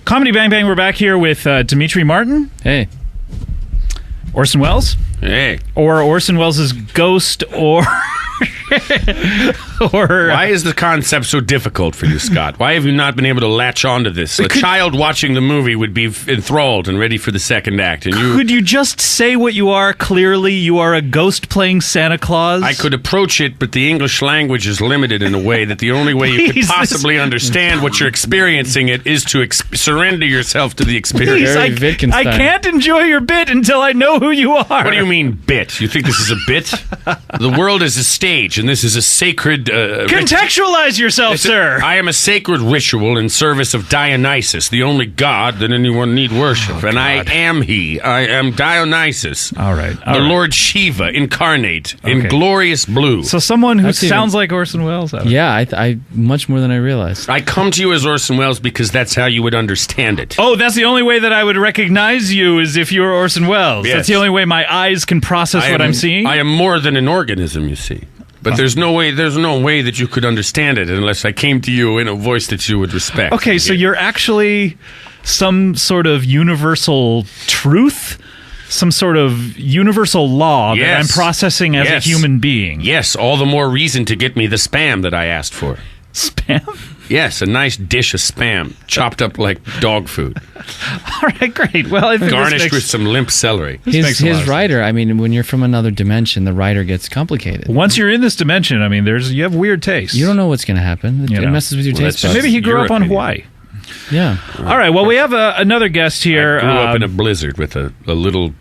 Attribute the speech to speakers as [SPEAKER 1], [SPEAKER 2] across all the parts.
[SPEAKER 1] Comedy Bang Bang, we're back here with Demetri Martin.
[SPEAKER 2] Hey.
[SPEAKER 1] Orson Welles.
[SPEAKER 3] Hey.
[SPEAKER 1] Or Orson Welles' ghost, or...
[SPEAKER 3] Why is the concept so difficult for you, Scott? Why have you not been able to latch onto this? A child watching the movie would be enthralled and ready for the second act. And
[SPEAKER 1] Could you just say what you are clearly? You are a ghost playing Santa Claus?
[SPEAKER 3] I could approach it, but the English language is limited in a way that the only way you could possibly understand what you're experiencing it is to surrender yourself to the experience.
[SPEAKER 1] Please, I can't enjoy your bit until I know who you are.
[SPEAKER 3] What do you mean, bit? You think this is a bit? The world is a stage, and this is a sacred...
[SPEAKER 1] Contextualize yourself, sir.
[SPEAKER 3] I am a sacred ritual in service of Dionysus, the only god that anyone need worship. And I am he. I am Dionysus.
[SPEAKER 1] All right.
[SPEAKER 3] The Lord Shiva incarnate in glorious blue.
[SPEAKER 1] So someone who sounds like Orson Welles?
[SPEAKER 2] Yeah, I much more than I realized.
[SPEAKER 3] I come to you as Orson Welles because that's how you would understand it.
[SPEAKER 1] Oh, that's the only way that I would recognize you, is if you were Orson Welles.
[SPEAKER 3] Yes.
[SPEAKER 1] That's the only way my eyes can process what I'm seeing?
[SPEAKER 3] I am more than an organism, you see. But there's no way that you could understand it unless I came to you in a voice that you would respect.
[SPEAKER 1] Okay, so you're actually some sort of universal truth? Some sort of universal law that I'm processing as a human being?
[SPEAKER 3] Yes, all the more reason to get me the Spam that I asked for.
[SPEAKER 1] Spam?
[SPEAKER 3] Yes, a nice dish of Spam, chopped up like dog food.
[SPEAKER 1] All right, great. Well, I think
[SPEAKER 3] garnished with some limp celery.
[SPEAKER 2] His writer, I mean, when you're from another dimension, the writer gets complicated.
[SPEAKER 1] Once you're in this dimension, I mean, you have weird tastes.
[SPEAKER 2] You don't know what's going to happen. It messes with your taste buds.
[SPEAKER 1] Maybe he grew up on Hawaii.
[SPEAKER 2] Yeah.
[SPEAKER 1] All right, well, we have another guest here.
[SPEAKER 3] I grew up in a blizzard with a little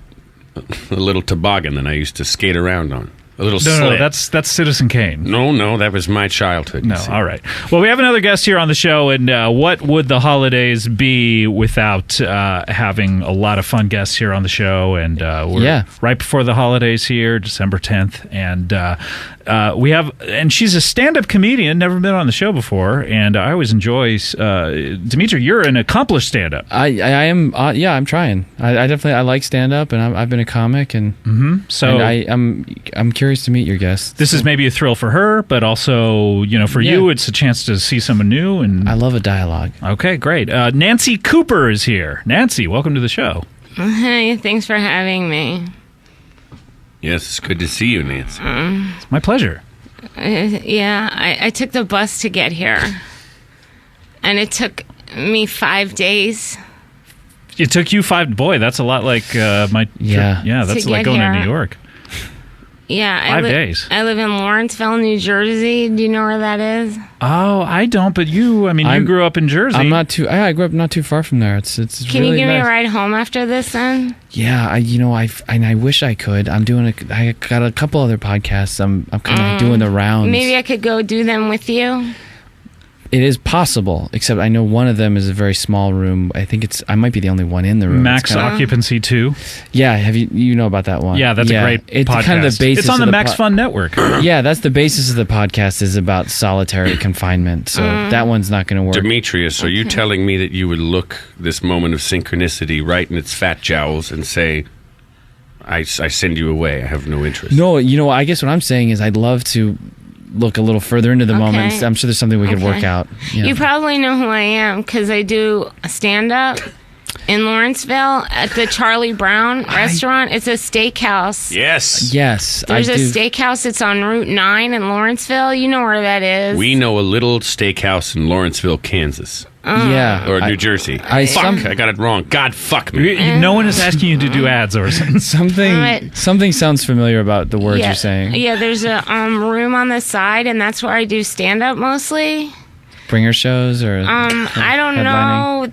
[SPEAKER 3] toboggan that I used to skate around on. A little sled.
[SPEAKER 1] No, that's Citizen Kane.
[SPEAKER 3] No, that was my childhood.
[SPEAKER 1] No, all right. Well, we have another guest here on the show, and what would the holidays be without having a lot of fun guests here on the show? And we're right before the holidays here, December 10th, and we have, and she's a stand-up comedian, never been on the show before, and I always enjoy. Demetri, you're an accomplished stand-up.
[SPEAKER 2] I am. I'm trying. I definitely like stand-up, and I've been a comic, and
[SPEAKER 1] so
[SPEAKER 2] I'm curious to meet your guests.
[SPEAKER 1] This is maybe a thrill for her, but also, for you, it's a chance to see someone new. And
[SPEAKER 2] I love a dialogue.
[SPEAKER 1] Okay, great. Nancy Cooper is here. Nancy, welcome to the show.
[SPEAKER 4] Hey, thanks for having me.
[SPEAKER 3] Yes, it's good to see you, Nancy.
[SPEAKER 1] It's my pleasure.
[SPEAKER 4] I took the bus to get here, and it took me 5 days.
[SPEAKER 1] It took you 5... Boy, that's a lot like my... Yeah, that's like going to New York.
[SPEAKER 4] Yeah,
[SPEAKER 1] 5 days.
[SPEAKER 4] I live in Lawrenceville, New Jersey. Do you know where that is?
[SPEAKER 1] Oh, I don't. But you grew up in Jersey.
[SPEAKER 2] I grew up not too far from there. It's
[SPEAKER 4] Can
[SPEAKER 2] really
[SPEAKER 4] you give
[SPEAKER 2] nice.
[SPEAKER 4] me a ride home after this then?
[SPEAKER 2] Yeah, I wish I could. I got a couple other podcasts. I'm kind of doing the rounds.
[SPEAKER 4] Maybe I could go do them with you.
[SPEAKER 2] It is possible, except I know one of them is a very small room. I think I might be the only one in the room.
[SPEAKER 1] Max Occupancy 2.
[SPEAKER 2] Yeah, have you know about that one?
[SPEAKER 1] Yeah, that's a great podcast.
[SPEAKER 2] It's kind of the basis.
[SPEAKER 1] It's on the Max Fun Network.
[SPEAKER 2] Yeah, that's the basis of the podcast, is about solitary confinement. So that one's not going to work.
[SPEAKER 3] Demetrius, are you telling me that you would look this moment of synchronicity right in its fat jowls and say, I send you away, I have no interest?
[SPEAKER 2] No, I guess what I'm saying is I'd love to look a little further into the moment. I'm sure there's something we could work out.
[SPEAKER 4] You probably know who I am because I do a stand-up in Lawrenceville at the Charlie Brown restaurant. It's a steakhouse.
[SPEAKER 3] Yes.
[SPEAKER 4] There's a steakhouse. It's on Route 9 in Lawrenceville. You know where that is.
[SPEAKER 3] We know a little steakhouse in Lawrenceville, Kansas. Or New Jersey. I got it wrong. God, fuck me.
[SPEAKER 1] No one is asking you to do ads or something.
[SPEAKER 2] Something sounds familiar about the words you're saying.
[SPEAKER 4] Yeah, there's a room on the side, and that's where I do stand-up mostly.
[SPEAKER 2] Bringer shows or
[SPEAKER 4] I don't know.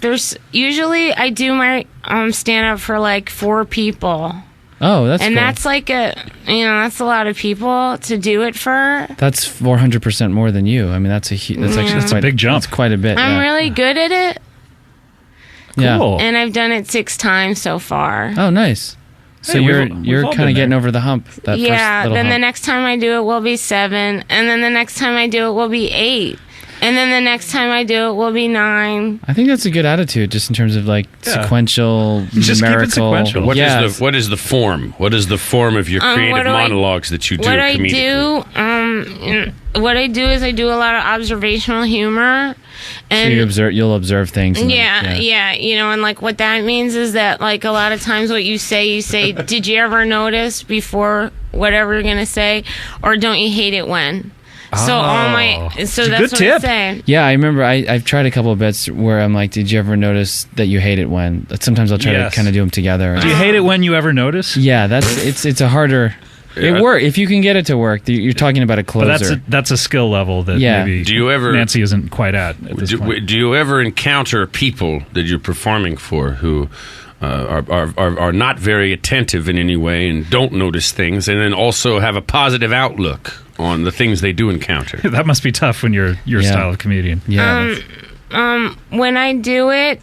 [SPEAKER 4] Usually I do my stand-up for like 4 people.
[SPEAKER 2] Oh, that's
[SPEAKER 4] and
[SPEAKER 2] cool.
[SPEAKER 4] That's like that's a lot of people to do it for.
[SPEAKER 2] That's 400% more than you. I mean, that's a
[SPEAKER 1] big jump.
[SPEAKER 2] That's quite a bit.
[SPEAKER 4] I'm really good at it.
[SPEAKER 2] Yeah.
[SPEAKER 1] Cool.
[SPEAKER 4] And I've done it 6 times so far.
[SPEAKER 2] Oh, nice. So you're kind of getting over the hump.
[SPEAKER 4] Then the next time I do it will be 7, and then the next time I do it will be 8. And then the next time I do it will be 9.
[SPEAKER 2] I think that's a good attitude, just in terms of sequential,
[SPEAKER 1] just
[SPEAKER 2] numerical.
[SPEAKER 1] Keep it sequential.
[SPEAKER 3] What is the form? What is the form of your creative monologues that you do?
[SPEAKER 4] What I do is I do a lot of observational humor. And
[SPEAKER 2] so you'll observe things. And
[SPEAKER 4] yeah. You know, and like what that means is that like a lot of times what you say, did you ever notice before whatever you're gonna say, or don't you hate it when? So that's what I say.
[SPEAKER 2] Yeah, I remember I've tried a couple of bits where I'm like, did you ever notice that you hate it when? Sometimes I'll try to kind of do them together.
[SPEAKER 1] Do you hate it when you ever notice?
[SPEAKER 2] Yeah, it's a harder. It work if you can get it to work. You're talking about a closer.
[SPEAKER 1] But that's a skill level that maybe Nancy isn't quite at this point.
[SPEAKER 3] Do you ever encounter people that you're performing for who are not very attentive in any way and don't notice things, and then also have a positive outlook on the things they do encounter?
[SPEAKER 1] That must be tough when you're your style of comedian.
[SPEAKER 2] Yeah.
[SPEAKER 4] When I do it,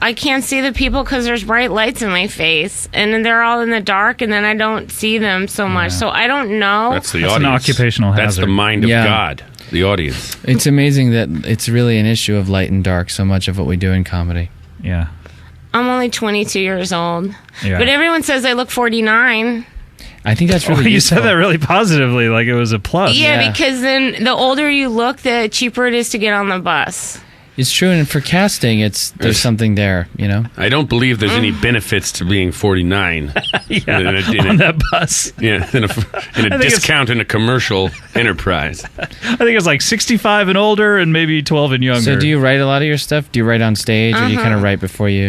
[SPEAKER 4] I can't see the people because there's bright lights in my face, and then they're all in the dark, and then I don't see them so much. So I don't know.
[SPEAKER 3] That's the
[SPEAKER 1] That's
[SPEAKER 3] audience.
[SPEAKER 1] an occupational hazard.
[SPEAKER 3] That's the mind of God, the audience.
[SPEAKER 2] It's amazing that it's really an issue of light and dark, so much of what we do in comedy.
[SPEAKER 1] Yeah.
[SPEAKER 4] I'm only 22 years old.
[SPEAKER 1] Yeah.
[SPEAKER 4] But everyone says I look 49.
[SPEAKER 2] I think that's really
[SPEAKER 1] you
[SPEAKER 2] useful.
[SPEAKER 1] said that really positively, like it was a plus.
[SPEAKER 4] Yeah, because then the older you look, the cheaper it is to get on the bus.
[SPEAKER 2] It's true, and for casting, there's something there, you know?
[SPEAKER 3] I don't believe there's any benefits to being 49.
[SPEAKER 1] on that bus.
[SPEAKER 3] Yeah, in a discount in a commercial enterprise.
[SPEAKER 1] I think it's like 65 and older and maybe 12 and younger.
[SPEAKER 2] So do you write a lot of your stuff? Do you write on stage, or do you kind of write before you?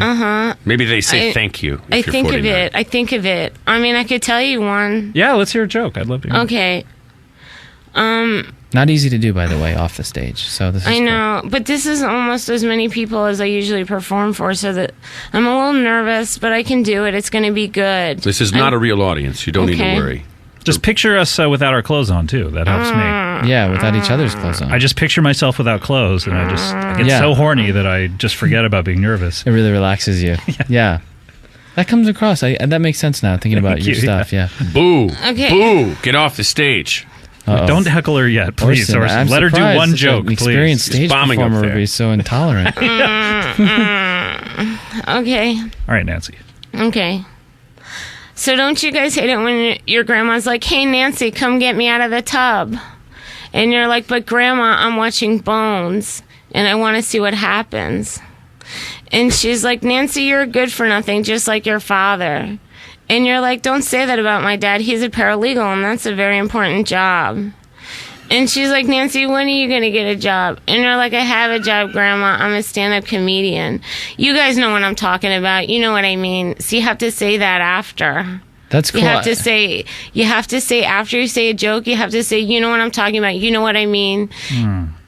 [SPEAKER 3] Maybe they say thank you.
[SPEAKER 4] I think of it. I mean, I could tell you one.
[SPEAKER 1] Yeah, let's hear a joke. I'd love to hear.
[SPEAKER 4] Okay.
[SPEAKER 2] Not easy to do, by the way, off the stage. So this is
[SPEAKER 4] I know, but this is almost as many people as I usually perform for, so that I'm a little nervous, but I can do it. It's going to be good.
[SPEAKER 3] This is not a real audience. You don't need to worry.
[SPEAKER 1] Just picture us without our clothes on, too. That helps me.
[SPEAKER 2] Yeah, without each other's clothes on.
[SPEAKER 1] I just picture myself without clothes, and I get so horny that I just forget about being nervous.
[SPEAKER 2] It really relaxes you. Yeah. That comes across. That makes sense now, thinking about your stuff, yeah.
[SPEAKER 3] Boo.
[SPEAKER 4] Okay.
[SPEAKER 3] Boo. Get off the stage.
[SPEAKER 1] Uh-oh. Don't heckle her yet, please.
[SPEAKER 2] Orson,
[SPEAKER 1] let her do one joke,
[SPEAKER 2] an experienced
[SPEAKER 1] please.
[SPEAKER 2] stage performer would be so intolerant.
[SPEAKER 4] Okay.
[SPEAKER 1] All right, Nancy.
[SPEAKER 4] Okay. So don't you guys hate it when your grandma's like, hey, Nancy, come get me out of the tub? And you're like, but Grandma, I'm watching Bones, and I want to see what happens. And she's like, Nancy, you're good for nothing, just like your father. And you're like, don't say that about my dad. He's a paralegal, and that's a very important job. And she's like, Nancy, when are you going to get a job? And you're like, I have a job, Grandma. I'm a stand-up comedian. You guys know what I'm talking about. You know what I mean. So you have to say that after.
[SPEAKER 2] That's cool.
[SPEAKER 4] You have to say after you say a joke, you have to say, you know what I'm talking about. You know what I mean.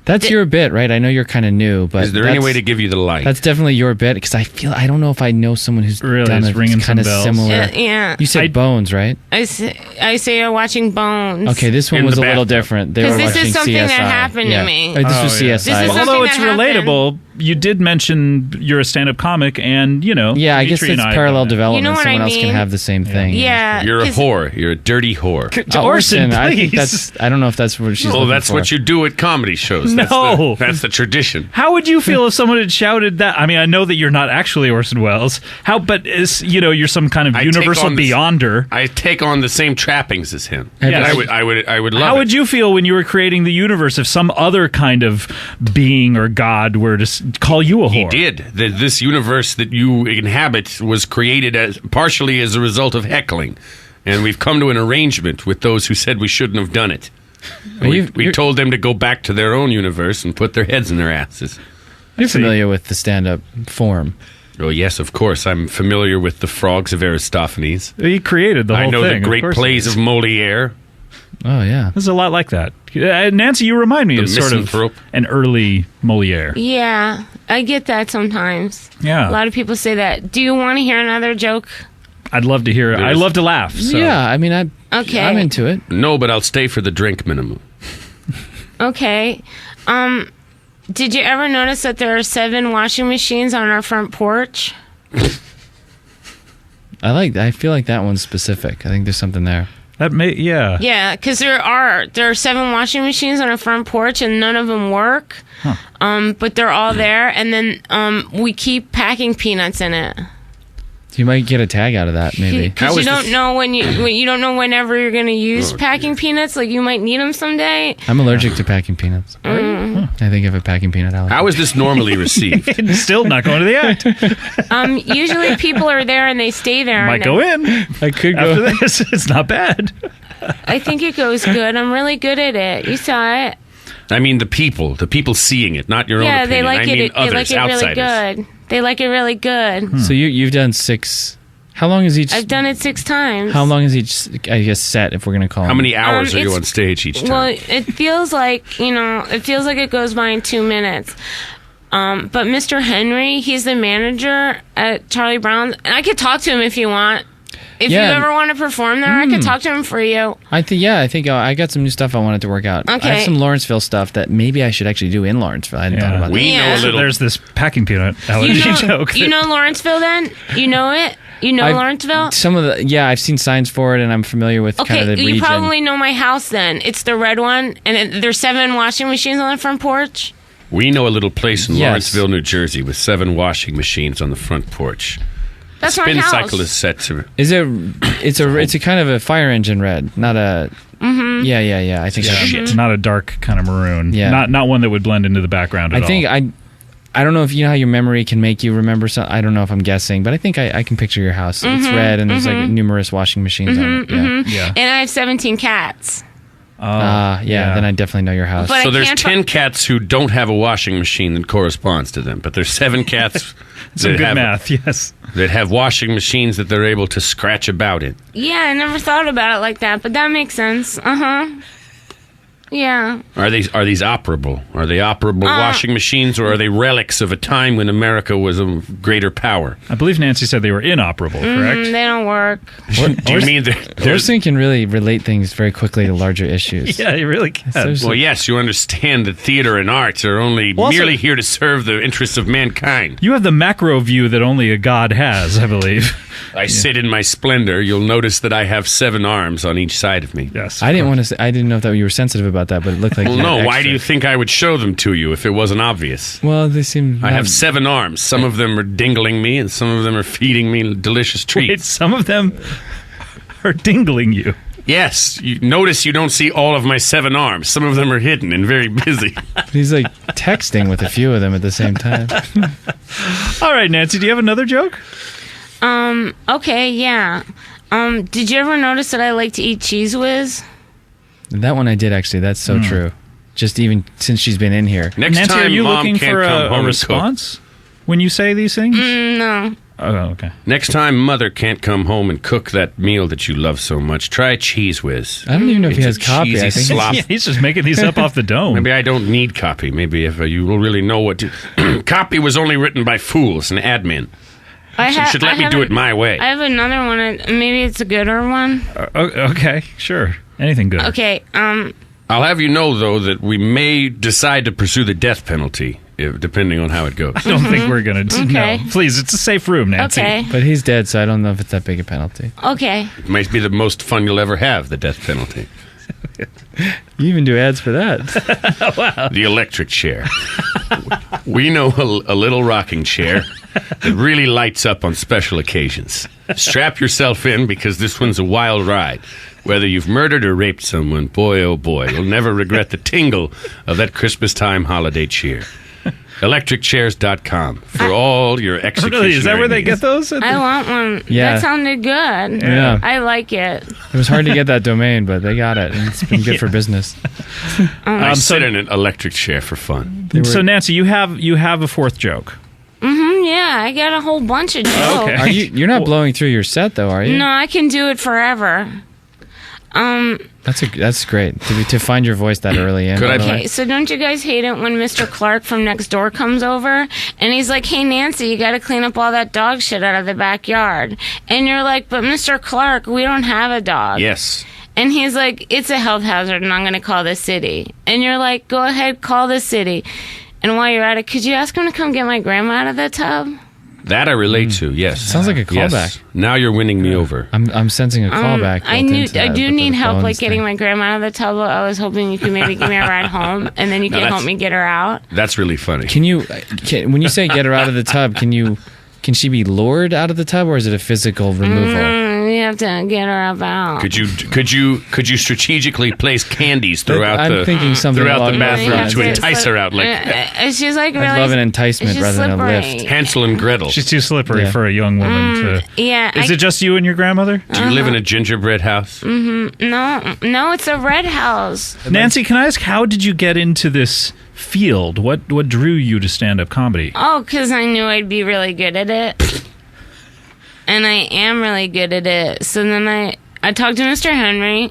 [SPEAKER 2] That's your bit, right? I know you're kind of new, but
[SPEAKER 3] is there any way to give you the light?
[SPEAKER 2] That's definitely your bit, because I don't know if I know someone who's
[SPEAKER 1] really
[SPEAKER 2] done a kind of similar.
[SPEAKER 4] Yeah.
[SPEAKER 2] You said Bones, right?
[SPEAKER 4] I say you're watching Bones.
[SPEAKER 2] Okay, this one was a little different. They were watching CSI.
[SPEAKER 4] This is something that happened to me.
[SPEAKER 2] This was CSI.
[SPEAKER 1] Although it's relatable, you did mention you're a stand-up comic, and
[SPEAKER 2] yeah, I guess it's parallel development.
[SPEAKER 4] You know what
[SPEAKER 2] Someone
[SPEAKER 4] I
[SPEAKER 2] else
[SPEAKER 4] mean?
[SPEAKER 2] can have the same thing.
[SPEAKER 4] Yeah,
[SPEAKER 3] you're a whore. You're a dirty whore.
[SPEAKER 1] Orson, please.
[SPEAKER 2] I don't know if that's what she's.
[SPEAKER 3] Well, that's what you do at comedy shows.
[SPEAKER 1] No,
[SPEAKER 3] that's the tradition.
[SPEAKER 1] How would you feel if someone had shouted that? I mean, I know that you're not actually Orson Welles. But you're some kind of universal beyonder.
[SPEAKER 3] I take on the same trappings as him.
[SPEAKER 1] Yeah,
[SPEAKER 3] I would love.
[SPEAKER 1] How would you feel when you were creating the universe if some other kind of being or god were to call you a whore?
[SPEAKER 3] He did. This universe that you inhabit was created partially as a result of heckling, and we've come to an arrangement with those who said we shouldn't have done it. We told them to go back to their own universe and put their heads in their asses.
[SPEAKER 2] You're familiar with the stand-up form.
[SPEAKER 3] Oh, yes, of course. I'm familiar with the frogs of Aristophanes.
[SPEAKER 1] He created the whole thing.
[SPEAKER 3] I know the great plays of Moliere.
[SPEAKER 2] Oh, yeah.
[SPEAKER 1] This is a lot like that. Nancy, you remind me of sort of an early Moliere.
[SPEAKER 4] Yeah, I get that sometimes.
[SPEAKER 1] Yeah.
[SPEAKER 4] A lot of people say that. Do you want to hear another joke?
[SPEAKER 1] I'd love to hear it. I love to laugh. So.
[SPEAKER 2] Yeah, I mean,
[SPEAKER 4] Okay.
[SPEAKER 2] I'm into it.
[SPEAKER 3] No, but I'll stay for the drink minimum.
[SPEAKER 4] Okay. Did you ever notice that there are 7 washing machines on our front porch?
[SPEAKER 2] I feel like that one's specific. I think there's something there.
[SPEAKER 1] Yeah.
[SPEAKER 4] Yeah, because there are 7 washing machines on our front porch, and none of them work. Huh. But they're all there, and then we keep packing peanuts in it.
[SPEAKER 2] You might get a tag out of that, maybe.
[SPEAKER 4] Because you don't know you don't know whenever you're going to use packing peanuts. Like, you might need them someday.
[SPEAKER 2] I'm allergic to packing peanuts. I think I have a packing peanut allergy.
[SPEAKER 3] How is this normally received?
[SPEAKER 1] Still not going to the act.
[SPEAKER 4] Usually people are there and they stay there.
[SPEAKER 1] Might go in.
[SPEAKER 2] I could
[SPEAKER 1] After
[SPEAKER 2] go.
[SPEAKER 1] this, it's not bad.
[SPEAKER 4] I think it goes good. I'm really good at it. You saw it.
[SPEAKER 3] I mean, the people seeing it, not your own
[SPEAKER 4] Yeah,
[SPEAKER 3] opinion.
[SPEAKER 4] they like
[SPEAKER 3] I
[SPEAKER 4] it.
[SPEAKER 3] mean
[SPEAKER 4] They
[SPEAKER 3] others,
[SPEAKER 4] like it really
[SPEAKER 3] outsiders.
[SPEAKER 4] good. They like it really good.
[SPEAKER 2] So you've done 6. How long is each?
[SPEAKER 4] I've done it 6 times.
[SPEAKER 2] How long is each? I guess set if we're gonna call.
[SPEAKER 3] How many hours are you
[SPEAKER 4] it's-
[SPEAKER 3] on stage each time?
[SPEAKER 4] Well, it feels like it goes by in 2 minutes. But Mr. Henry, he's the manager at Charlie Brown's, and I could talk to him if you want. If you ever want to perform there, I could talk to him for you.
[SPEAKER 2] I think I got some new stuff I wanted to work out. I
[SPEAKER 4] Okay.
[SPEAKER 2] have some Lawrenceville stuff that maybe I should actually do in Lawrenceville. I hadn't thought about that.
[SPEAKER 3] We know a
[SPEAKER 1] So
[SPEAKER 3] little.
[SPEAKER 1] there's this packing peanut allergy joke.
[SPEAKER 4] You know Lawrenceville then? You know it? You know Lawrenceville?
[SPEAKER 2] Some of the I've seen signs for it, and I'm familiar with kind of the
[SPEAKER 4] Okay,
[SPEAKER 2] region.
[SPEAKER 4] you probably know my house then. It's the red one, and there's 7 washing machines on the front porch.
[SPEAKER 3] We know a little place in
[SPEAKER 2] Yes.
[SPEAKER 3] Lawrenceville, New Jersey, with 7 washing machines on the front porch.
[SPEAKER 4] That's my
[SPEAKER 3] Spin
[SPEAKER 4] house.
[SPEAKER 3] cycle is set to.
[SPEAKER 2] Is it? It's a kind of a fire engine red, not a. Mm-hmm. Yeah. I think.
[SPEAKER 1] It's not a dark kind of maroon.
[SPEAKER 2] Yeah.
[SPEAKER 1] Not one that would blend into the background at
[SPEAKER 2] I think
[SPEAKER 1] all.
[SPEAKER 2] I don't know if you know how your memory can make you remember something. I don't know if I'm guessing, but I think I can picture your house. It's red, and there's like numerous washing machines on it. Yeah.
[SPEAKER 1] Yeah.
[SPEAKER 4] And I have 17 cats.
[SPEAKER 2] Yeah. Then I definitely know your house.
[SPEAKER 4] But
[SPEAKER 3] So
[SPEAKER 4] I
[SPEAKER 3] there's
[SPEAKER 4] can't
[SPEAKER 3] 10 cats who don't have a washing machine that corresponds to them, but there's 7 cats
[SPEAKER 1] Some
[SPEAKER 3] that
[SPEAKER 1] good
[SPEAKER 3] have
[SPEAKER 1] math, yes.
[SPEAKER 3] that have washing machines that they're able to scratch about in.
[SPEAKER 4] Yeah, I never thought about it like that, but that makes sense. Yeah.
[SPEAKER 3] Are these operable? Are they operable washing machines, or are they relics of a time when America was a greater power?
[SPEAKER 1] I believe Nancy said they were inoperable, correct?
[SPEAKER 4] They don't work.
[SPEAKER 3] Do you mean there's?
[SPEAKER 2] Orson can really relate things very quickly to larger issues.
[SPEAKER 1] Yeah, you really can.
[SPEAKER 2] So-
[SPEAKER 3] Well, yes, you understand that theater and arts are only
[SPEAKER 1] Also-
[SPEAKER 3] merely here to serve the interests of mankind.
[SPEAKER 1] You have the macro view that only a god has, I believe.
[SPEAKER 3] I sit in my splendor. You'll notice that I have 7 arms on each side of me.
[SPEAKER 1] Yes.
[SPEAKER 2] I didn't want to. I didn't know that you were sensitive about that, but it looked like.
[SPEAKER 3] Well,
[SPEAKER 2] you had
[SPEAKER 3] no. Why
[SPEAKER 2] extra.
[SPEAKER 3] do you think I would show them to you if it wasn't obvious?
[SPEAKER 2] Well, they seem.
[SPEAKER 3] I have 7 arms. Some of them are dingling me, and some of them are feeding me delicious
[SPEAKER 1] Wait,
[SPEAKER 3] treats.
[SPEAKER 1] some of them are dingling you.
[SPEAKER 3] Yes, you notice you don't see all of my 7 arms. Some of them are hidden and very busy.
[SPEAKER 2] He's like texting with a few of them at the same time.
[SPEAKER 1] All right, Nancy, do you have another joke?
[SPEAKER 4] Okay, yeah. Did you ever notice that I like to eat Cheese Whiz?
[SPEAKER 2] That one I did actually. That's so true. Just even since she's been in here.
[SPEAKER 3] Next
[SPEAKER 1] Nancy,
[SPEAKER 3] time,
[SPEAKER 1] are you
[SPEAKER 3] Mom
[SPEAKER 1] looking
[SPEAKER 3] can't
[SPEAKER 1] for
[SPEAKER 3] come
[SPEAKER 1] a
[SPEAKER 3] home and
[SPEAKER 1] response when you say these things?
[SPEAKER 4] No.
[SPEAKER 1] Oh, okay.
[SPEAKER 3] cook. Next time, Mother can't come home and cook that meal that you love so much, try Cheese Whiz.
[SPEAKER 2] I don't even know if he
[SPEAKER 3] It's
[SPEAKER 2] has
[SPEAKER 3] a
[SPEAKER 2] copy.
[SPEAKER 3] cheesy
[SPEAKER 2] I think
[SPEAKER 3] slop.
[SPEAKER 1] Yeah, he's just making these up off the dome.
[SPEAKER 3] Maybe I don't need copy. Maybe if you will really know what to... Copy was only written by fools and admin. You should let me do it my way.
[SPEAKER 4] I have another one. Maybe it's a gooder one.
[SPEAKER 1] Okay, sure. Anything good.
[SPEAKER 4] Okay.
[SPEAKER 3] I'll have you know, though, that we may decide to pursue the death penalty, depending on how it goes.
[SPEAKER 1] I don't think we're going to.
[SPEAKER 4] Okay.
[SPEAKER 1] No, please, it's a safe room, Nancy.
[SPEAKER 4] Okay.
[SPEAKER 2] But he's dead, so I don't know if it's that big a penalty.
[SPEAKER 4] Okay.
[SPEAKER 3] It might be the most fun you'll ever have, the death penalty.
[SPEAKER 2] You even do ads for that.
[SPEAKER 3] The electric chair. We know a little rocking chair that really lights up on special occasions. Strap yourself in, because this one's a wild ride. Whether you've murdered or raped someone, boy, oh boy, you'll never regret the tingle of that Christmas time holiday cheer. ElectricChairs.com for all your executionary
[SPEAKER 1] Really, is that where they
[SPEAKER 3] needs.
[SPEAKER 1] get those?
[SPEAKER 4] I want one.
[SPEAKER 2] Yeah.
[SPEAKER 4] That sounded good.
[SPEAKER 2] Yeah.
[SPEAKER 4] I like it.
[SPEAKER 2] It was hard to get that domain, but they got it, and it's been good for business.
[SPEAKER 3] I sit in an electric chair for fun.
[SPEAKER 1] So, Nancy, you have a 4th joke.
[SPEAKER 4] Yeah, I got a whole bunch of jokes.
[SPEAKER 1] Okay.
[SPEAKER 2] Are you're not blowing through your set though, are you?
[SPEAKER 4] No, I can do it forever.
[SPEAKER 2] That's great to find your voice that early in.
[SPEAKER 3] Could I-
[SPEAKER 2] by the way.
[SPEAKER 4] Okay, so don't you guys hate it when Mr. Clark from next door comes over and he's like, "Hey Nancy, you got to clean up all that dog shit out of the backyard," and you're like, "But Mr. Clark, we don't have a dog."
[SPEAKER 3] Yes.
[SPEAKER 4] And he's like, "It's a health hazard, and I'm going to call the city." And you're like, "Go ahead, call the city." And while you're at it, could you ask him to come get my grandma out of the tub?
[SPEAKER 3] That I relate to, yes.
[SPEAKER 2] Sounds like a
[SPEAKER 3] Yes.
[SPEAKER 2] callback.
[SPEAKER 3] Now you're winning me over.
[SPEAKER 2] I'm sensing a callback.
[SPEAKER 4] I do need help, like getting my grandma out of the tub. I was hoping you could maybe give me a ride home, and then you
[SPEAKER 3] No,
[SPEAKER 4] can
[SPEAKER 3] that's-
[SPEAKER 4] help me get her out.
[SPEAKER 3] That's really funny.
[SPEAKER 2] When you say get her out of the tub, can you Can she be lured out of the tub, or is it a physical removal?
[SPEAKER 4] You have to get her up out.
[SPEAKER 3] Could you strategically place candies throughout
[SPEAKER 2] I'm thinking something
[SPEAKER 3] throughout the
[SPEAKER 2] along those
[SPEAKER 3] bathroom
[SPEAKER 2] lines.
[SPEAKER 3] to entice her out?
[SPEAKER 4] She's like really.
[SPEAKER 2] I love an enticement
[SPEAKER 4] she's
[SPEAKER 2] rather than a
[SPEAKER 4] slippery.
[SPEAKER 2] lift.
[SPEAKER 3] Hansel and Gretel.
[SPEAKER 1] She's too slippery
[SPEAKER 2] Yeah.
[SPEAKER 1] for a young woman to.
[SPEAKER 4] Yeah.
[SPEAKER 1] Is it just you and your grandmother?
[SPEAKER 3] Do you live in a gingerbread house?
[SPEAKER 4] No, it's a red house.
[SPEAKER 1] Nancy, can I ask, how did you get into this field? What drew you to stand-up comedy?
[SPEAKER 4] Oh, because I knew I'd be really good at it. And I am really good at it. So then I talked to Mr. Henry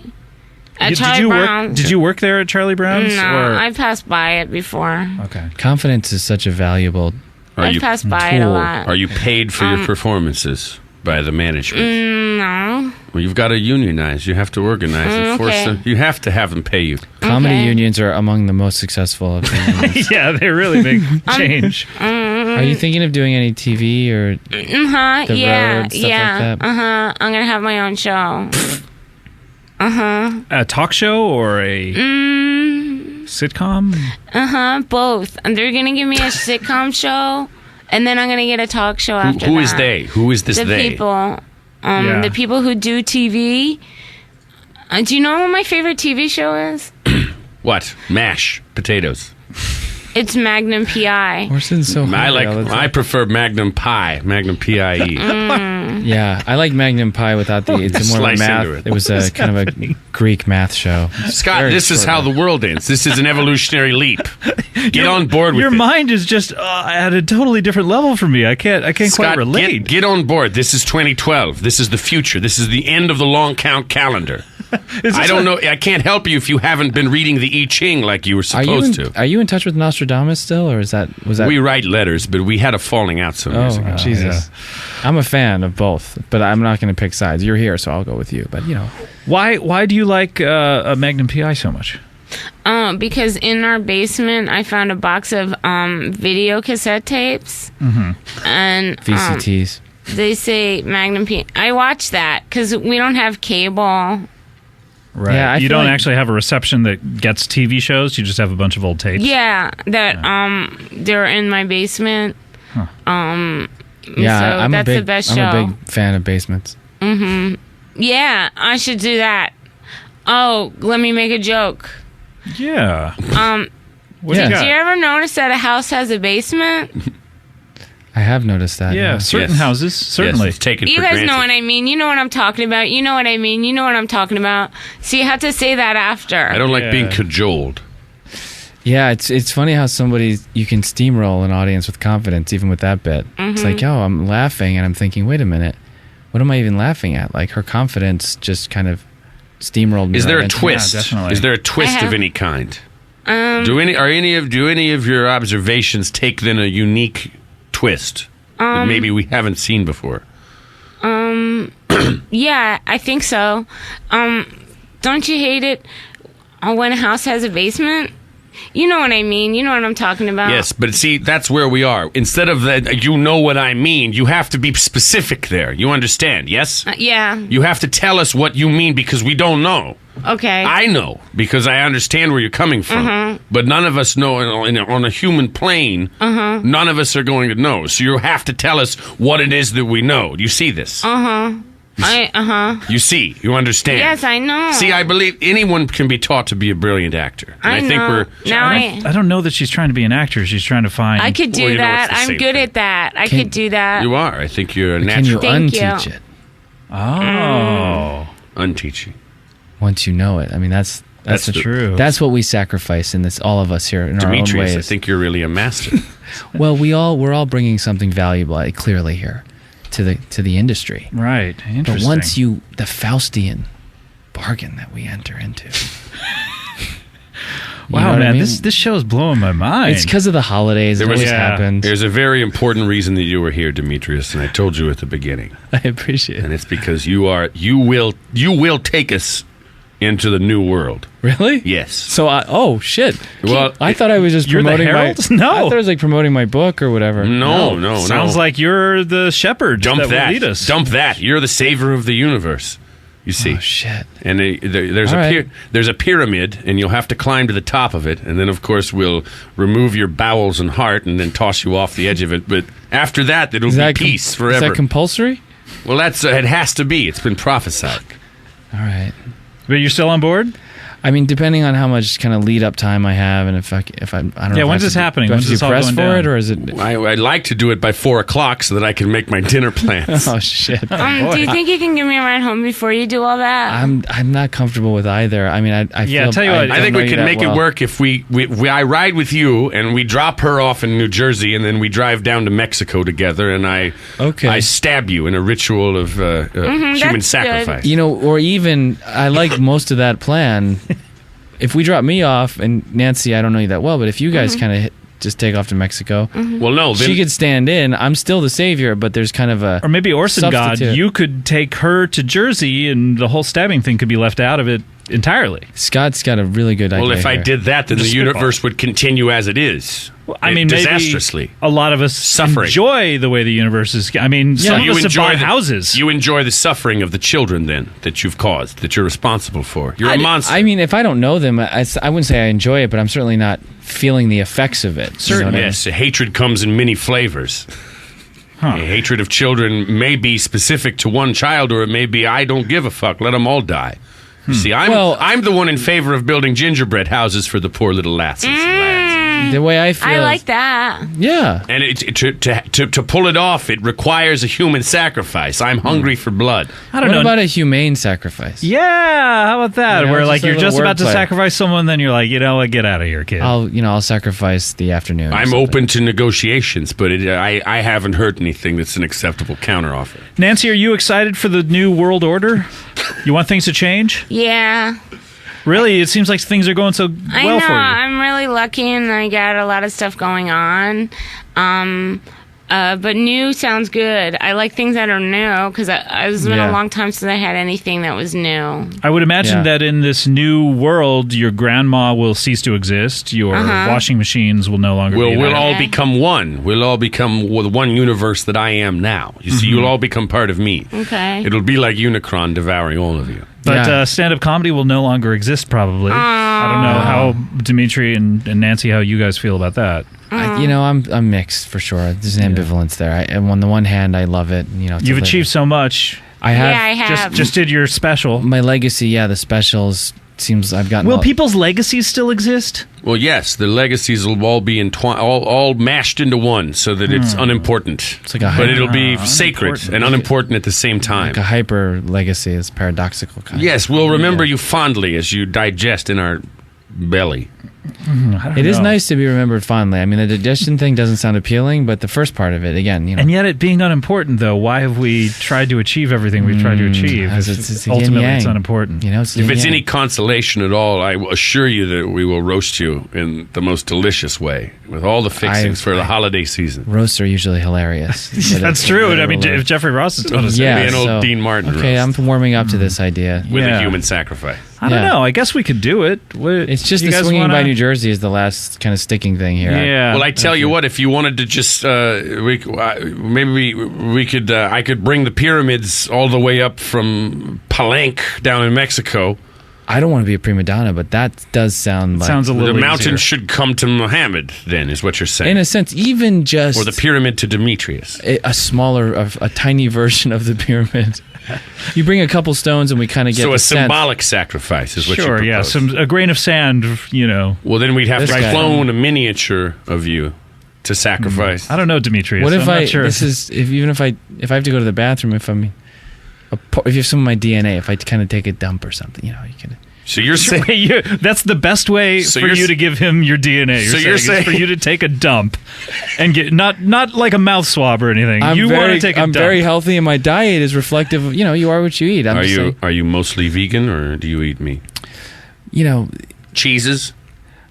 [SPEAKER 4] at Charlie Brown's.
[SPEAKER 1] Did you work there at Charlie Brown's?
[SPEAKER 4] No,
[SPEAKER 1] or?
[SPEAKER 4] I passed by it before.
[SPEAKER 1] Okay.
[SPEAKER 2] Confidence is such a valuable.
[SPEAKER 4] I passed by it a lot.
[SPEAKER 3] Are you paid for your performances by the management?
[SPEAKER 4] No.
[SPEAKER 3] Well, you've got to unionize. You have to organize and force
[SPEAKER 4] Okay.
[SPEAKER 3] them. You have to have them pay you.
[SPEAKER 2] Comedy
[SPEAKER 4] Okay.
[SPEAKER 2] unions are among the most successful of the unions.
[SPEAKER 1] Yeah, they really make change.
[SPEAKER 2] Are you thinking of doing any TV or the
[SPEAKER 4] Yeah.
[SPEAKER 2] road, stuff
[SPEAKER 4] Yeah.
[SPEAKER 2] like that?
[SPEAKER 4] I'm gonna have my own show.
[SPEAKER 1] A talk show or a sitcom?
[SPEAKER 4] Both. And they're gonna give me a sitcom show, and then I'm gonna get a talk show after
[SPEAKER 3] Who
[SPEAKER 4] that.
[SPEAKER 3] is they? Who is this
[SPEAKER 4] The
[SPEAKER 3] they?
[SPEAKER 4] people.
[SPEAKER 1] Yeah.
[SPEAKER 4] The people who do TV. Do you know what my favorite TV show is?
[SPEAKER 3] What? Mash potatoes.
[SPEAKER 4] It's Magnum PI.
[SPEAKER 2] We're sitting so high all the time.
[SPEAKER 3] I prefer Magnum Pie. Magnum PIE.
[SPEAKER 2] Yeah, I like Magnum Pie without the. It's more of a
[SPEAKER 3] Slice
[SPEAKER 2] math.
[SPEAKER 3] into it.
[SPEAKER 2] It was a kind of a Greek math show.
[SPEAKER 3] Scott,
[SPEAKER 2] Very
[SPEAKER 3] this is how the world ends. This is an evolutionary leap. Get on board with
[SPEAKER 1] Your
[SPEAKER 3] it.
[SPEAKER 1] mind is just at a totally different level for me. I can't quite
[SPEAKER 3] Scott,
[SPEAKER 1] relate.
[SPEAKER 3] get on board. This is 2012. This is the future. This is the end of the long count calendar. I don't know. I can't help you if you haven't been reading the I Ching like you were supposed to.
[SPEAKER 2] Are you in touch with Nostradamus still, or was that?
[SPEAKER 3] We write letters, but we had a falling out some years ago.
[SPEAKER 2] Oh, Jesus. I'm a fan of both, but I'm not going to pick sides. You're here, so I'll go with you. But, you know.
[SPEAKER 1] Why do you like a Magnum PI so much?
[SPEAKER 4] Because in our basement, I found a box of video cassette tapes. And
[SPEAKER 2] VCTs.
[SPEAKER 4] they say Magnum PI. I watch that because we don't have cable.
[SPEAKER 1] Right.
[SPEAKER 2] Yeah, I
[SPEAKER 1] you
[SPEAKER 2] feel
[SPEAKER 1] don't
[SPEAKER 2] like-
[SPEAKER 1] actually have a reception that gets TV shows. You just have a bunch of old tapes.
[SPEAKER 4] Yeah, that they're in my basement.
[SPEAKER 2] Yeah,
[SPEAKER 4] so
[SPEAKER 2] I'm
[SPEAKER 4] that's
[SPEAKER 2] a big,
[SPEAKER 4] the best
[SPEAKER 2] I'm
[SPEAKER 4] show.
[SPEAKER 2] a big fan of basements.
[SPEAKER 4] Yeah, I should do that. Oh, let me make a joke.
[SPEAKER 1] Yeah. What
[SPEAKER 2] Yeah.
[SPEAKER 1] you
[SPEAKER 4] Did
[SPEAKER 1] got?
[SPEAKER 4] you ever notice that a house has a basement?
[SPEAKER 2] I have noticed that.
[SPEAKER 1] Yeah, certain
[SPEAKER 3] Yes.
[SPEAKER 1] houses, certainly.
[SPEAKER 3] Yes, it's taken
[SPEAKER 4] You
[SPEAKER 3] for
[SPEAKER 4] guys
[SPEAKER 3] granted.
[SPEAKER 4] know what I mean. You know what I'm talking about. You know what I mean. You know what I'm talking about. So you have to say that after.
[SPEAKER 3] I don't like
[SPEAKER 1] Yeah.
[SPEAKER 3] being cajoled.
[SPEAKER 2] Yeah, it's funny how you can steamroll an audience with confidence, even with that bit. It's like, oh, I'm laughing, and I'm thinking, wait a minute, what am I even laughing at? Like, her confidence just kind of steamrolled me.
[SPEAKER 3] Is there
[SPEAKER 2] right
[SPEAKER 3] a
[SPEAKER 2] into-
[SPEAKER 3] twist?
[SPEAKER 1] definitely.
[SPEAKER 3] Is there a twist
[SPEAKER 4] have-
[SPEAKER 3] of any kind? Do any of your observations take then a unique twist that maybe we haven't seen before?
[SPEAKER 4] Yeah, I think so. Don't you hate it when a house has a basement? You know what I mean. You know what I'm talking about.
[SPEAKER 3] Yes, but see, that's where we are. Instead of that, you know what I mean, you have to be specific there. You understand, yes?
[SPEAKER 4] Yeah.
[SPEAKER 3] You have to tell us what you mean because we don't know.
[SPEAKER 4] Okay.
[SPEAKER 3] I know because I understand where you're coming from. But none of us know on a human plane. None of us are going to know. So you have to tell us what it is that we know. Do you see this? You see, you understand.
[SPEAKER 4] Yes, I know.
[SPEAKER 3] See, I believe anyone can be taught to be a brilliant actor. And
[SPEAKER 4] I
[SPEAKER 3] think
[SPEAKER 4] know.
[SPEAKER 3] we're
[SPEAKER 4] Now
[SPEAKER 1] I don't know that she's trying to be an actor. She's trying to find.
[SPEAKER 4] I could do
[SPEAKER 3] Well, you know,
[SPEAKER 4] that.
[SPEAKER 3] it's the
[SPEAKER 4] I'm
[SPEAKER 3] same
[SPEAKER 4] good
[SPEAKER 3] thing.
[SPEAKER 4] at that. I
[SPEAKER 2] Can-
[SPEAKER 4] could do that.
[SPEAKER 3] you are. I think you're a
[SPEAKER 2] Can you
[SPEAKER 3] natural.
[SPEAKER 4] Thank you.
[SPEAKER 2] unteach it
[SPEAKER 1] Oh.
[SPEAKER 3] Unteaching.
[SPEAKER 2] once you know it? I mean, that's
[SPEAKER 1] True.
[SPEAKER 2] That's what we sacrifice in this. All of us here in our own
[SPEAKER 3] Demetrius,
[SPEAKER 2] ways.
[SPEAKER 3] I think you're really a master.
[SPEAKER 2] Well, we're all bringing something valuable, clearly here, to the industry.
[SPEAKER 1] Right. Interesting.
[SPEAKER 2] But once the Faustian bargain that we enter into. You know
[SPEAKER 1] Wow,
[SPEAKER 2] what I
[SPEAKER 1] man,
[SPEAKER 2] mean?
[SPEAKER 1] this show is blowing my mind.
[SPEAKER 2] It's because of the holidays. It
[SPEAKER 3] There was-
[SPEAKER 2] always
[SPEAKER 1] Yeah.
[SPEAKER 2] happens.
[SPEAKER 3] There's a very important reason that you were here, Demetrius, and I told you at the beginning.
[SPEAKER 2] I appreciate
[SPEAKER 3] And
[SPEAKER 2] it.
[SPEAKER 3] it's because you will take us into the new world.
[SPEAKER 2] Really?
[SPEAKER 3] Yes.
[SPEAKER 2] So shit.
[SPEAKER 3] Well,
[SPEAKER 2] I thought I was just
[SPEAKER 1] You're the
[SPEAKER 2] promoting my.
[SPEAKER 1] herald? No.
[SPEAKER 2] I thought I was like promoting my book or whatever.
[SPEAKER 3] No.
[SPEAKER 1] Sounds like you're the shepherd
[SPEAKER 3] Dump
[SPEAKER 1] that
[SPEAKER 3] that.
[SPEAKER 1] will lead us.
[SPEAKER 3] Dump that. You're the savior of the universe. You see.
[SPEAKER 2] Oh, shit.
[SPEAKER 3] And there's a pyramid, and you'll have to climb to the top of it, and then, of course, we'll remove your bowels and heart and then toss you off the edge of it. But after that, it'll be peace forever.
[SPEAKER 2] Is that compulsory?
[SPEAKER 3] Well, it has to be. It's been prophesied.
[SPEAKER 2] All right.
[SPEAKER 1] But you're still on board?
[SPEAKER 2] I mean, depending on how much kind of lead up time I have, and if I don't know.
[SPEAKER 1] Yeah, when's this happening?
[SPEAKER 2] Do I have
[SPEAKER 1] When's
[SPEAKER 2] to
[SPEAKER 1] this all
[SPEAKER 2] press
[SPEAKER 1] going
[SPEAKER 2] for
[SPEAKER 1] down?
[SPEAKER 2] it, or is it?
[SPEAKER 3] I'd like to do it by 4:00 so that I can make my dinner plans.
[SPEAKER 2] Oh shit!
[SPEAKER 4] Do you think you can give me a ride home before you do all that?
[SPEAKER 2] I'm not comfortable with either. I mean, I feel,
[SPEAKER 1] tell you what,
[SPEAKER 3] I think we can make
[SPEAKER 2] it
[SPEAKER 3] it work if I ride with you and we drop her off in New Jersey, and then we drive down to Mexico together, and I stab you in a ritual of human sacrifice.
[SPEAKER 2] You know, or even I like most of that plan. If we drop me off, and Nancy, I don't know you that well, but if you guys kind of just take off to Mexico,
[SPEAKER 3] well, no, then,
[SPEAKER 2] she could stand in. I'm still the savior, but there's kind of a
[SPEAKER 1] or maybe Orson God,
[SPEAKER 2] substitute.
[SPEAKER 1] you could take her to Jersey, and the whole stabbing thing could be left out of it entirely.
[SPEAKER 2] Scott's got a really good idea.
[SPEAKER 3] Well, if I
[SPEAKER 2] here.
[SPEAKER 3] did that, then the
[SPEAKER 1] Just
[SPEAKER 3] universe would continue as it is.
[SPEAKER 1] I mean,
[SPEAKER 3] disastrously.
[SPEAKER 1] maybe a lot of us
[SPEAKER 3] Suffering.
[SPEAKER 1] enjoy the way the universe is. I mean, some of us have bought houses.
[SPEAKER 3] You enjoy the suffering of the children, then, that you've caused, that you're responsible for. You're a monster.
[SPEAKER 2] I mean, if I don't know them, I wouldn't say I enjoy it, but I'm certainly not feeling the effects of it.
[SPEAKER 3] Certainly. Yes, hatred comes in many flavors.
[SPEAKER 1] Huh.
[SPEAKER 3] Hatred of children may be specific to one child, or it may be, I don't give a fuck, let them all die. You see, I'm the one in favor of building gingerbread houses for the poor little lassies and lads.
[SPEAKER 2] The way I feel,
[SPEAKER 4] I like that.
[SPEAKER 2] Yeah,
[SPEAKER 3] and to pull it off, it requires a human sacrifice. I'm hungry for blood.
[SPEAKER 1] I don't know.
[SPEAKER 2] What about a humane sacrifice?
[SPEAKER 1] Yeah, how about that?
[SPEAKER 2] You know,
[SPEAKER 1] Where like you're just about to
[SPEAKER 2] wordplay.
[SPEAKER 1] sacrifice someone, then you're like, you know what, get out of here, kid.
[SPEAKER 2] I'll sacrifice the afternoon.
[SPEAKER 3] I'm open to negotiations, but I haven't heard anything that's an acceptable counteroffer.
[SPEAKER 1] Nancy, are you excited for the new world order? You want things to change?
[SPEAKER 4] Yeah.
[SPEAKER 1] Really, it seems like things are going so
[SPEAKER 4] I
[SPEAKER 1] well
[SPEAKER 4] know,
[SPEAKER 1] for you.
[SPEAKER 4] I'm really lucky and I got a lot of stuff going on. But new sounds good. I like things that are new because it's been a long time since I had anything that was new.
[SPEAKER 1] I would imagine that in this new world, your grandma will cease to exist. Your washing machines will no longer be there.
[SPEAKER 3] We'll all become one. We'll all become the one universe that I am now. You see, you'll all become part of me.
[SPEAKER 4] Okay.
[SPEAKER 3] It'll be like Unicron devouring all of you.
[SPEAKER 1] But stand-up comedy will no longer exist, probably. I don't know how Demetri and Nancy, how you guys feel about that.
[SPEAKER 2] I'm mixed for sure. There's an ambivalence there. On the one hand, I love it.
[SPEAKER 1] You've achieved so much.
[SPEAKER 2] I have.
[SPEAKER 4] Yeah, I have.
[SPEAKER 1] Just did your special.
[SPEAKER 2] My legacy, the specials seems I've gotten.
[SPEAKER 1] Will people's legacies still exist?
[SPEAKER 3] Well, yes, the legacies will all be all mashed into one, so that it's unimportant.
[SPEAKER 2] It's like
[SPEAKER 3] but it'll be sacred and unimportant at the same time.
[SPEAKER 2] Like a hyper legacy is paradoxical. Kind
[SPEAKER 3] Yes, we'll remember you fondly as you digest in our belly.
[SPEAKER 2] It is nice to be remembered fondly. I mean, the digestion thing doesn't sound appealing, but the first part of it, again,
[SPEAKER 1] And yet, it being unimportant, though, why have we tried to achieve everything we've tried to achieve?
[SPEAKER 2] It's
[SPEAKER 1] ultimately,
[SPEAKER 2] yin-yang.
[SPEAKER 1] it's unimportant.
[SPEAKER 2] It's
[SPEAKER 3] If it's
[SPEAKER 2] yin-yang.
[SPEAKER 3] any consolation at all, I will assure you that we will roast you in the most delicious way, with all the fixings for the holiday season.
[SPEAKER 2] Roasts are usually hilarious.
[SPEAKER 1] That's true. I mean, if Jeffrey Ross is told us
[SPEAKER 3] It'll be an old Dean Martin
[SPEAKER 2] Okay,
[SPEAKER 3] roast.
[SPEAKER 2] I'm warming up to this idea.
[SPEAKER 3] With a human sacrifice.
[SPEAKER 1] I don't know. I guess we could do it.
[SPEAKER 2] It's just
[SPEAKER 1] you
[SPEAKER 2] the
[SPEAKER 1] guys
[SPEAKER 2] swinging
[SPEAKER 1] wanna-
[SPEAKER 2] by New Jersey is the last kind of sticking thing here.
[SPEAKER 1] Yeah.
[SPEAKER 3] Well, I tell you what, if you wanted to just, maybe we could, I could bring the pyramids all the way up from Palenque down in Mexico.
[SPEAKER 2] I don't want to be a prima donna, but that does sound like...
[SPEAKER 1] Sounds a little
[SPEAKER 3] The mountain
[SPEAKER 1] easier.
[SPEAKER 3] should come to Muhammad, then, is what you're saying.
[SPEAKER 2] In a sense, even just...
[SPEAKER 3] Or the pyramid to Demetrius.
[SPEAKER 2] a smaller, a tiny version of the pyramid. You bring a couple stones and we kind of get
[SPEAKER 3] So
[SPEAKER 2] the
[SPEAKER 3] a
[SPEAKER 2] sense.
[SPEAKER 3] symbolic sacrifice is what you
[SPEAKER 1] Sure,
[SPEAKER 3] propose.
[SPEAKER 1] a grain of sand,
[SPEAKER 3] Well, then we'd have
[SPEAKER 2] This
[SPEAKER 3] to
[SPEAKER 2] guy.
[SPEAKER 3] clone a miniature of you to sacrifice.
[SPEAKER 1] I don't know, Demetrius.
[SPEAKER 2] What if
[SPEAKER 1] I'm not sure.
[SPEAKER 2] if I have to go to the bathroom, if you have some of my DNA, if I kind of take a dump or something, you can...
[SPEAKER 3] So you're saying...
[SPEAKER 1] Wait, that's the best way for you to give him your DNA. You're saying for you to take a dump and get not like a mouth swab or anything. You want to take a
[SPEAKER 2] I'm
[SPEAKER 1] dump.
[SPEAKER 2] very healthy, and my diet is reflective of you are what you eat.
[SPEAKER 3] Are you mostly vegan, or do you eat meat? Cheeses?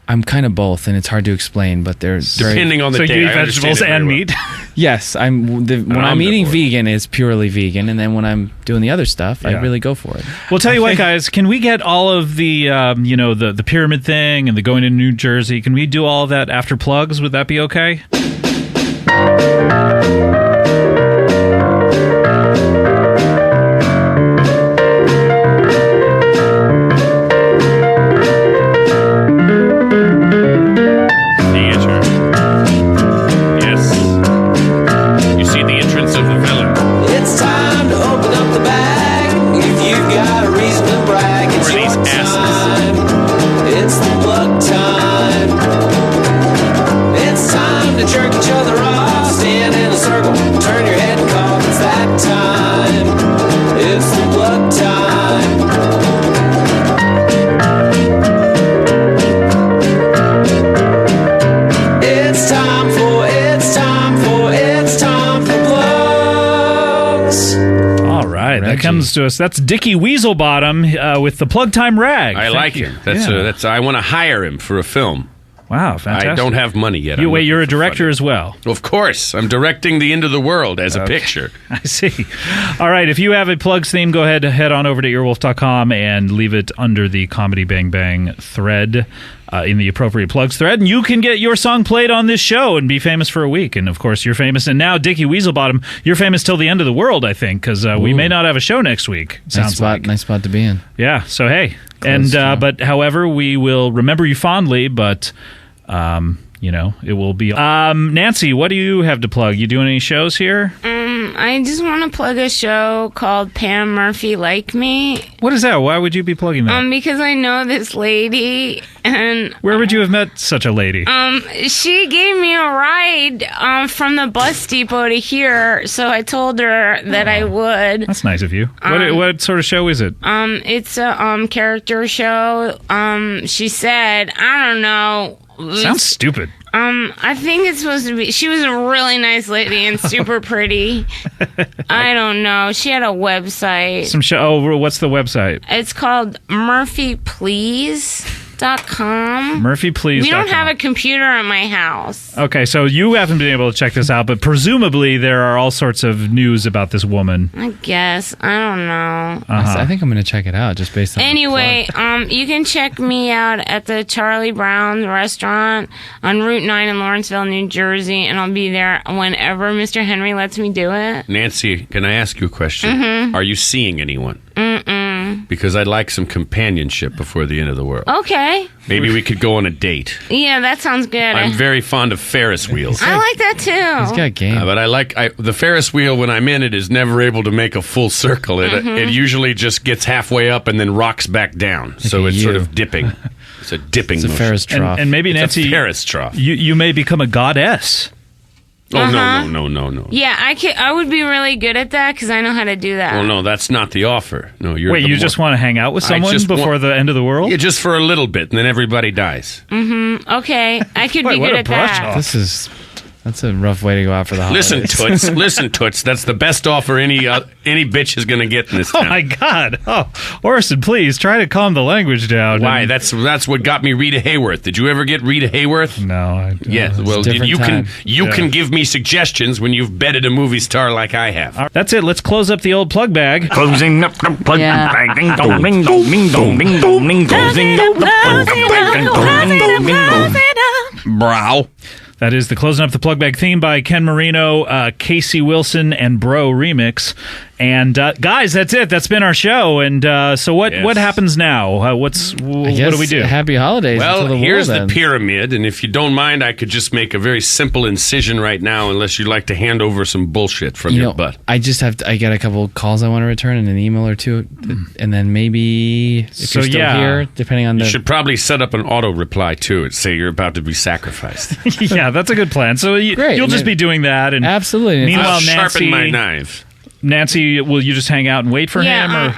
[SPEAKER 2] I'm kind of both, and it's hard to explain, but they're
[SPEAKER 3] Depending on the
[SPEAKER 1] so
[SPEAKER 3] day.
[SPEAKER 1] you eat
[SPEAKER 3] I understand
[SPEAKER 1] vegetables
[SPEAKER 3] it very
[SPEAKER 1] and
[SPEAKER 3] well.
[SPEAKER 1] meat.
[SPEAKER 2] Yes, when I'm eating vegan, it's purely vegan, and then when I'm doing the other stuff, I really go for it.
[SPEAKER 1] Well, tell you what, guys, can we get all of the the pyramid thing and the going to New Jersey? Can we do all of that after plugs? Would that be okay?
[SPEAKER 5] circle, turn your head and cough. It's that time. It's the plug time. It's time for plugs.
[SPEAKER 1] All right, that comes to us. That's Dickie Weaselbottom with the Plug Time Rag.
[SPEAKER 3] I like him. That's I want to hire him for a film.
[SPEAKER 1] Wow, fantastic.
[SPEAKER 3] I don't have money yet.
[SPEAKER 1] You're a director as well.
[SPEAKER 3] Of course. I'm directing The End of the World as a picture.
[SPEAKER 1] I see. All right, if you have a plugs theme, go ahead, head on over to earwolf.com and leave it under the Comedy Bang Bang thread in the appropriate plugs thread, and you can get your song played on this show and be famous for a week. And, of course, you're famous. And now, Dickie Weaselbottom, you're famous till the end of the world, I think, because we may not have a show next week. Nice
[SPEAKER 2] spot to be in.
[SPEAKER 1] Yeah, so hey. But, however, we will remember you fondly, but... it will be... Nancy, what do you have to plug? You doing any shows here?
[SPEAKER 4] I just want to plug a show called Pam Murphy Like Me.
[SPEAKER 1] What is that? Why would you be plugging that?
[SPEAKER 4] Because I know this lady, and...
[SPEAKER 1] Where would you have met such a lady?
[SPEAKER 4] She gave me a ride from the bus depot to here, so I told her that I would.
[SPEAKER 1] That's nice of you. What sort of show is it?
[SPEAKER 4] It's a character show. She said, I don't know...
[SPEAKER 1] Sounds stupid.
[SPEAKER 4] I think it's supposed to be... She was a really nice lady and super pretty. I don't know. She had a website.
[SPEAKER 1] What's the website?
[SPEAKER 4] It's called MurphyPlease.com.
[SPEAKER 1] MurphyPlease.com.
[SPEAKER 4] We don't have a computer at my house.
[SPEAKER 1] Okay, so you haven't been able to check this out, but presumably there are all sorts of news about this woman.
[SPEAKER 4] I guess. I don't know.
[SPEAKER 2] I think I'm going to check it out just based on
[SPEAKER 4] Anyway, you can check me out at the Charlie Brown restaurant on Route 9 in Lawrenceville, New Jersey, and I'll be there whenever Mr. Henry lets me do it.
[SPEAKER 3] Nancy, can I ask you a question?
[SPEAKER 4] Mm-hmm.
[SPEAKER 3] Are you seeing anyone? Because I'd like some companionship before the end of the world.
[SPEAKER 4] Okay.
[SPEAKER 3] Maybe we could go on a date.
[SPEAKER 4] Yeah, that sounds good.
[SPEAKER 3] I'm very fond of Ferris wheels.
[SPEAKER 4] I like that too.
[SPEAKER 2] He's got game.
[SPEAKER 3] But the Ferris wheel, when I'm in it, is never able to make a full circle. It usually just gets halfway up and then rocks back down. So it's sort of dipping. It's a dipping motion.
[SPEAKER 2] It's a Ferris trough.
[SPEAKER 1] And maybe, Nancy,
[SPEAKER 3] it's a Ferris trough.
[SPEAKER 1] You may become a goddess.
[SPEAKER 3] Oh, no.
[SPEAKER 4] Yeah, I would be really good at that because I know how to do that.
[SPEAKER 3] Oh, no, that's not the offer. No,
[SPEAKER 1] Wait, you just want to hang out with someone before the end of the world?
[SPEAKER 3] Yeah, just for a little bit, and then everybody dies.
[SPEAKER 4] Okay, I could be good at that.
[SPEAKER 2] That's a rough way to go out for the holidays.
[SPEAKER 3] Listen, Toots. That's the best offer any bitch is going to get in this town.
[SPEAKER 1] Oh my God! Oh, Orson, please try to calm the language down.
[SPEAKER 3] Why? That's what got me Rita Hayworth. Did you ever get Rita Hayworth?
[SPEAKER 1] No.
[SPEAKER 3] Yes. Well, you can give me suggestions when you've betted a movie star like I have.
[SPEAKER 1] That's it. Let's close up the old plug bag.
[SPEAKER 6] Closing up the plug bag. Ding dong, ding dong, ding dong, ding dong, ding dong. Closing up the plug bag. Ding dong, ding dong, ding dong. Brow.
[SPEAKER 1] That is the Closing Up the Plug Bag theme by Ken Marino, Casey Wilson, and Bro Remix. And guys, that's it. That's been our show. And so what happens now? What do we do?
[SPEAKER 2] Happy holidays.
[SPEAKER 3] Well, here's the
[SPEAKER 2] ends.
[SPEAKER 3] pyramid. And if you don't mind, I could just make a very simple incision right now, unless you'd like to hand over some bullshit from your butt.
[SPEAKER 2] I just have I got a couple of calls I want to return and an email or two. And then maybe if you're still here, depending on
[SPEAKER 3] You should probably set up an auto reply too and say you're about to be sacrificed.
[SPEAKER 1] Yeah, that's a good plan. So you'll just be doing that. And
[SPEAKER 2] absolutely.
[SPEAKER 1] Meanwhile,
[SPEAKER 3] I'll
[SPEAKER 1] Nancy,
[SPEAKER 3] sharpen my knife.
[SPEAKER 1] Nancy, will you just hang out and wait for him?
[SPEAKER 4] Yeah,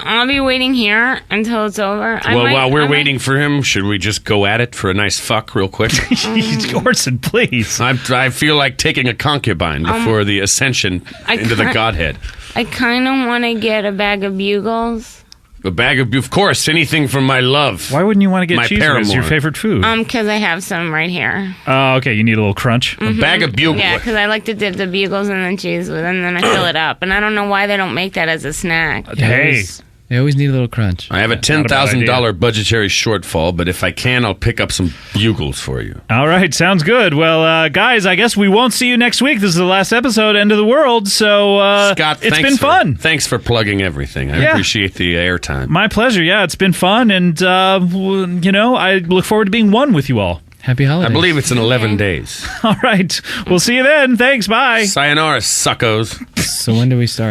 [SPEAKER 4] I'll be waiting here until it's over.
[SPEAKER 3] While we're waiting for him, should we just go at it for a nice fuck real quick?
[SPEAKER 1] Orson, please.
[SPEAKER 3] I feel like taking a concubine before the ascension into the godhead.
[SPEAKER 4] I kind of want to get a bag of bugles.
[SPEAKER 3] A bag of course, anything from my love.
[SPEAKER 1] Why wouldn't you want to get cheese? It's your favorite food.
[SPEAKER 4] Because I have some right here.
[SPEAKER 1] Oh, okay. You need a little crunch.
[SPEAKER 3] A bag of bugles.
[SPEAKER 4] Yeah, because I like to dip the bugles in the cheese with, and then I fill it up. And I don't know why they don't make that as a snack.
[SPEAKER 1] Hey.
[SPEAKER 2] They always need a little crunch.
[SPEAKER 3] I have a $10,000 budgetary shortfall, but if I can, I'll pick up some bugles for you.
[SPEAKER 1] All right, sounds good. Well, guys, I guess we won't see you next week. This is the last episode, End of the World, so
[SPEAKER 3] Scott,
[SPEAKER 1] it's been fun.
[SPEAKER 3] Thanks for plugging everything. I appreciate the airtime.
[SPEAKER 1] My pleasure. Yeah, it's been fun, and, I look forward to being one with you all.
[SPEAKER 2] Happy holidays.
[SPEAKER 3] I believe it's in 11 days.
[SPEAKER 1] All right. We'll see you then. Thanks. Bye.
[SPEAKER 3] Sayonara, suckos.
[SPEAKER 2] So when do we start?